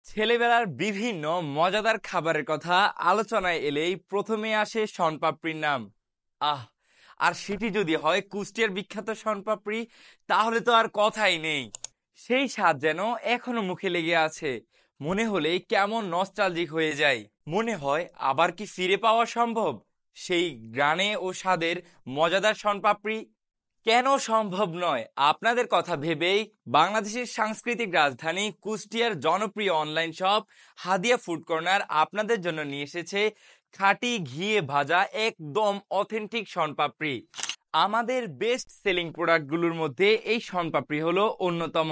ছেলেবেলার বিভিন্ন মজাদার খাবারের কথা আলোচনায় এলেই প্রথমে আসে শনপাপড়ির নাম। আহ, আর সেটি যদি হয় কুষ্টিয়ার বিখ্যাত শনপাপড়ি, তাহলে তো আর কথাই নেই। সেই স্বাদ যেন এখনো মুখে লেগে আছে। মনে হলেই কেমন নস্টালজিক হয়ে যায়। মনে হয় আবার কি ফিরে পাওয়া সম্ভব সেই গ্রানে ও স্বাদের মজাদার শনপাপড়ি? কেন সম্ভব নয়? আপনাদের কথা ভেবেই বাংলাদেশের সাংস্কৃতিক রাজধানী কুষ্টিয়ার জনপ্রিয় অনলাইন শপ হাদিয়া ফুড কর্নার আপনাদের জন্য নিয়ে এসেছে খাঁটি ঘিয়ে ভাজা একদম অথেন্টিক শনপাপড়ি। আমাদের বেস্ট সেলিং প্রোডাক্টগুলোর মধ্যে এই শনপাপড়ি হলো অন্যতম,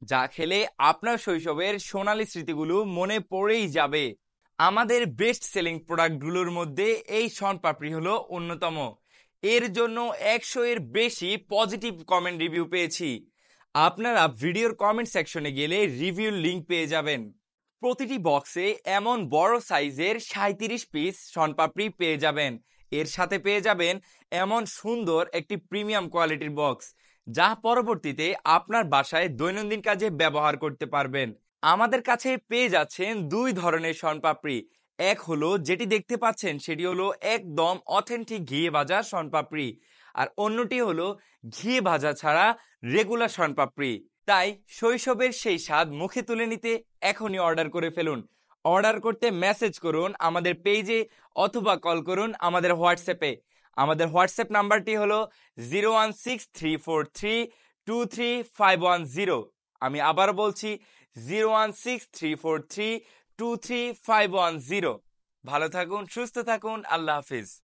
যা খেলে আপনার শৈশবের সোনালী স্মৃতিগুলো মনে পড়েই যাবে। আমাদের বেস্ট সেলিং প্রোডাক্টগুলোর মধ্যে এই শনপাপড়ি হলো অন্যতম। এর জন্য 100 এর বেশি পজিটিভ কমেন্ট রিভিউ পেয়েছি। আপনারা ভিডিওর কমেন্ট সেকশনে গেলে রিভিউর লিংক পেয়ে যাবেন। প্রতিটি বক্সে এমন বড় সাইজের 37 পিস শনপাপড়ি পেয়ে যাবেন। এর সাথে পেয়ে যাবেন এমন সুন্দর একটি প্রিমিয়াম কোয়ালিটির বক্স, যা পরবর্তীতে আপনার বাসায় দৈনন্দিন কাজে ব্যবহার করতে পারবেন। আমাদের কাছে পেয়ে যাচ্ছেন দুই ধরনের শনপাপড়ি। এক হলো যেটি দেখতে পাচ্ছেন, সেটি হলো একদম অথেন্টিক ঘিয়ে ভাজা শনপাপড়ি। আর অন্যটি হলো ঘিয়ে ভাজা ছাড়া রেগুলার শনপাপড়ি। তাই শৈশবের সেই স্বাদ মুখে তুলে নিতে এখনই অর্ডার করে ফেলুন। অর্ডার করতে মেসেজ করুন আমাদের পেজে অথবা কল করুন আমাদের হোয়াটসঅ্যাপে। আমাদের হোয়াটসঅ্যাপ নাম্বারটি হলো 01634323510। আমি আবার বলছি 01634323510। ভালো থাকুন, সুস্থ থাকুন, আল্লাহ হাফিজ।